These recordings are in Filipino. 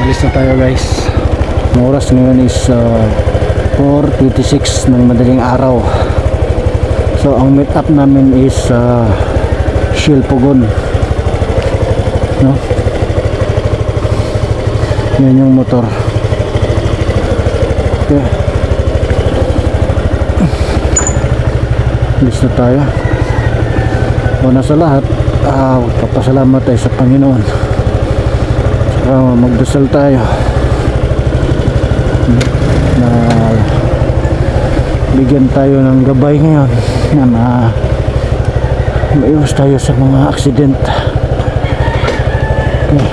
alis na tayo guys. Ang oras ngayon is 4:26 ng madaling araw. So ang meet up namin is Shell Pugon, no? Yan yung motor. Okay, alis na tayo. Una sa lahat, papasalamat tayo sa Panginoon. Magdasal tayo na bigyan tayo ng gabay ngayon na maiwas tayo sa mga aksident. Okay.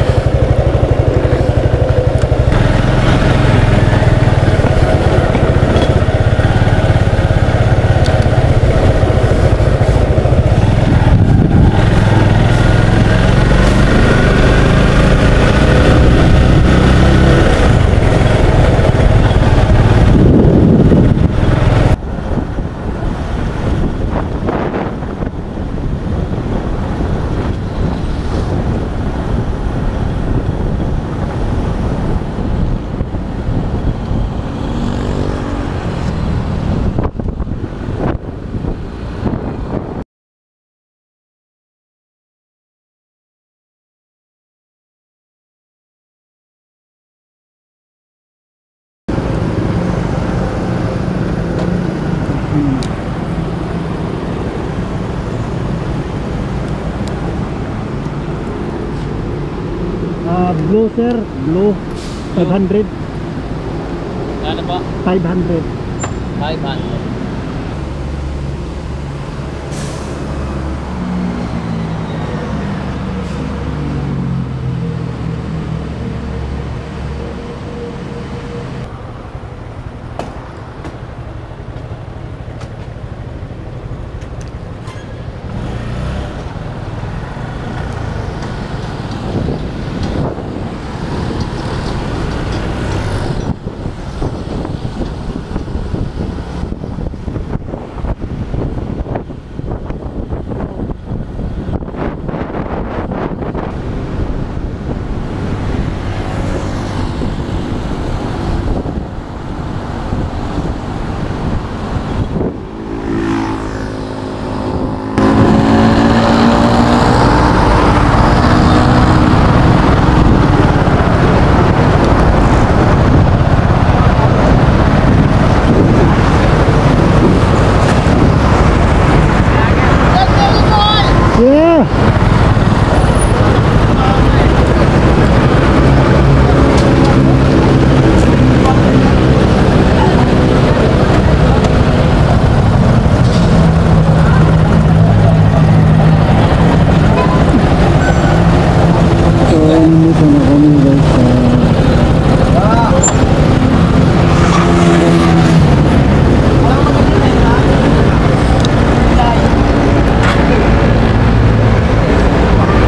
Blue sir, blue 500. Ano po? 500. 500.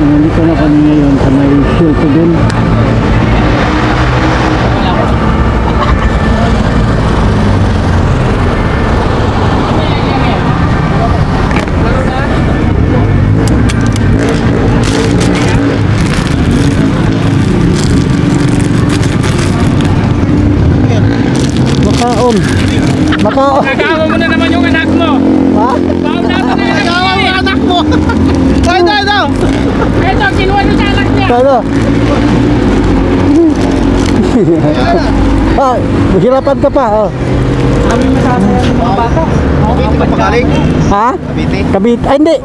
Nandito na kami ngayon sa may Shell Pugon. Makaon. Nagawa mo na naman yung anak mo. Ha? Baon natin na yung Nagawa mo yung anak mo. Ito. Ito, kinuha nyo sa anak niya. Kano? Mahirapan ka pa. Kami masasaya ng mga bata. Cavite ka pa galing? Ha? Cavite? Cavite. Ay, hindi.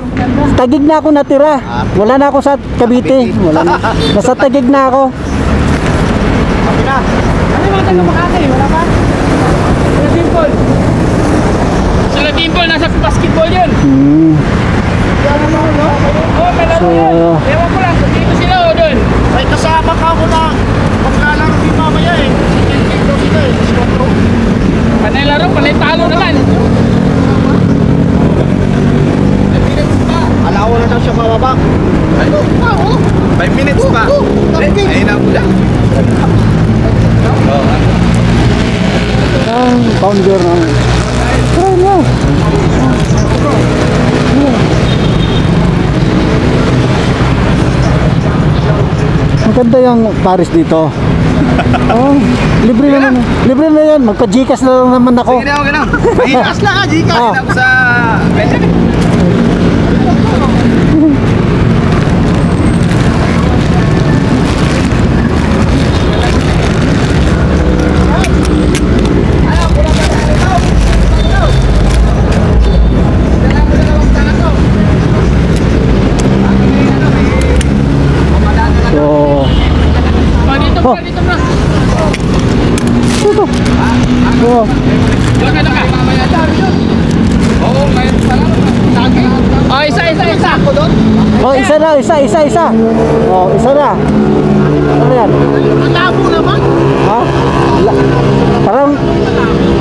Tagig na ako natira. Wala na ako sa Cavite. Wala na. Nasa Tagig na ako. Sabi na. Ano yung mga taga Makati? Wala pa? Sila Dimple. Sila Dimple, nasa basketball yun. Oo, kalaro yun. Ewan ko lang, dito sila o doon. Ay, kasama ka mo na. Magkalaro din mamaya eh. Ito sila eh. Panay laro, panay talo naman. Alawa na lang siya mababa. Ay, 5 minutes pa. Ayun na po dyan. Ang founder ng try mo. Ganda yung Paris dito. Oh, libre naman. Libre na yan. Magpa-Gcash na lang naman ako. Sige na, okay na. Mahinas lang ha, Gcash. Ah. Ako sa pension. So, Oh, dito Oh. bro, dito bro. ito. Oh, Doon ka, doon ka. Oo, ngayon pa lang. Oh, isa. Ako doon? oh, isa na, isa. Oh, isa na. Ano yan? Malabo naman. Ha?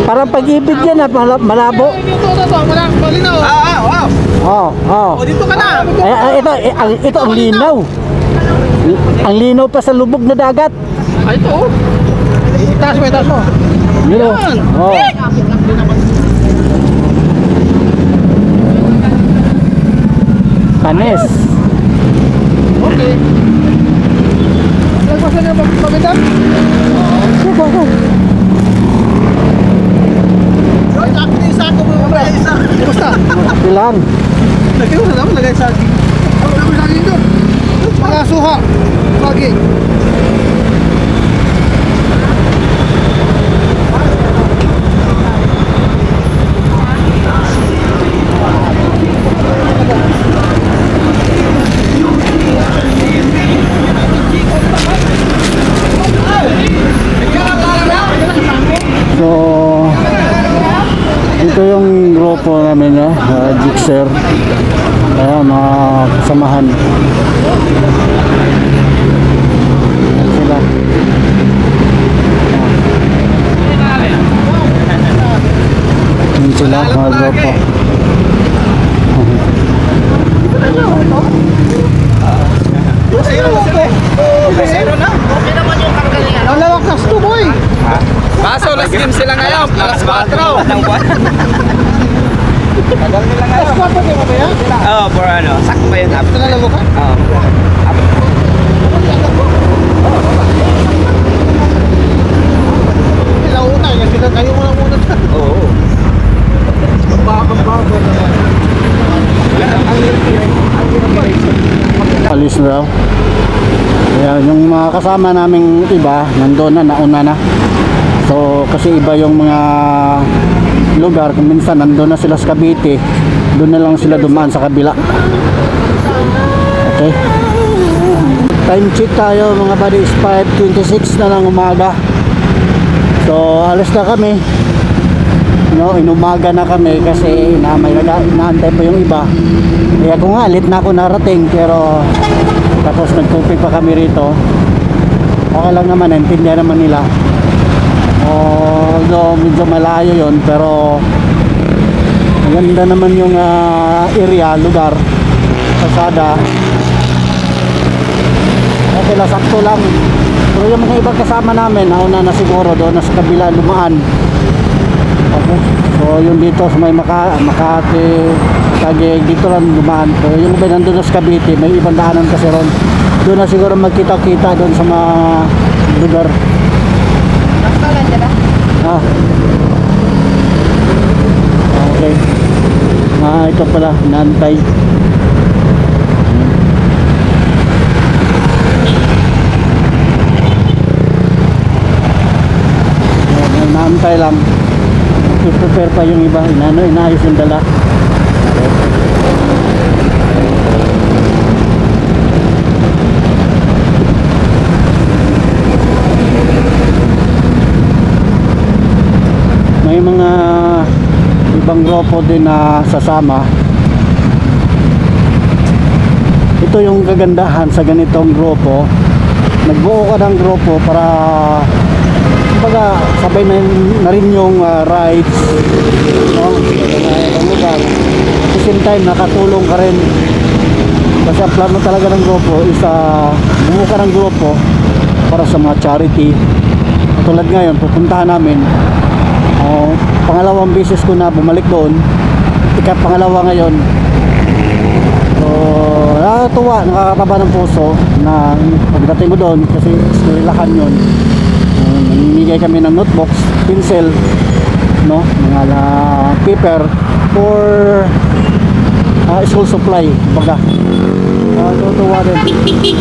Parang pag-ibig yan at malabo. Dito, walang malinaw. Wow. Oh, oh. O, dito ka na. Ito ang linaw. Ang linaw pa sa lubog na dagat. Ay, ito oh. Itaas mo. Yun. Oh. Panis. Okay. Lagpasan niya pagbitan? Kumusta? Ilan? Lagay mo na naman, lagay sa akin. Ano naman sa akin doon? Mga suha. Lagi. So, ito yung grupo namin na Jixer. Ayan, mga kasamahan. Ayan sila. Ayan sila, mga grupo. Zero na. Okay naman yung karga niya. Lalakas to, boy. Kaso, last game sila ngayon. Alas 4. Tagal nila ngayon. Alas 4 ba yan? Oo, for ano. Sakto ba yun? Nalalo ka? Oo. Nauna yan sila. Kayo muna muna. Oo. Alis na daw. Ayan, yung mga kasama naming iba, nandoon na, nauna na. So, kasi iba yung mga lugar, kung minsan nandoon na sila sa Cavite, doon na lang sila dumaan sa kabila. Okay. Time check tayo mga buddy, is 5:26 na lang umaga. So, alis na kami. No, inumaga na kami kasi inaantay pa yung iba. Kaya kung nga, late na ako narating, pero tapos nagtupig pa kami rito. Okay lang naman, naintindihan naman nila. Although medyo malayo yon, pero maganda naman yung area, lugar, pasada. Okay lang, sakto lang. Pero yung mga ibang kasama namin, nauna na siguro doon na sa kabila lumaan. Okay. So yung dito sa may Makati, Taguig, dito lang dumaan. Pero yung iba nandun sa Cavite, may ibang daanan kasi ron. Doon na siguro magkita-kita doon sa mga lugar. Ah. Okay. Ito pala, Nantay. Naantay lang. I-prepare pa yung iba, inaayos yung dala. May mga ibang grupo din na sasama. Ito yung kagandahan sa ganitong grupo. Nagbuo ka ng grupo para kumbaga sabay na rin yung rides, no? Ang lugar. At the same time nakatulong ka rin kasi ang plano talaga ng grupo is bumuo ka ng grupo para sa mga charity. Tulad ngayon pupuntahan namin, pangalawang beses ko na bumalik doon, pangalawa ngayon. So nakakatuwa, nakakataba ng puso na pagdating mo doon kasi eskwelahan yun. Namimigay kami ng notebooks, pencil, no, mga paper for school supply, baga. Nakakatuwa din.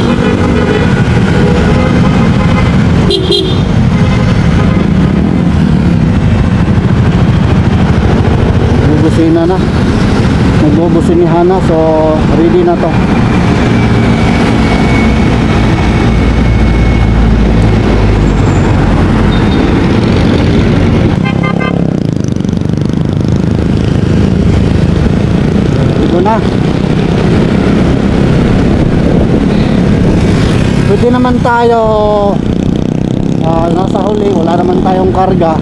Bubusina na. Nagbubusinihan na, so ready na to. Ito na. Pwede naman tayo nasa huli, wala naman tayong karga.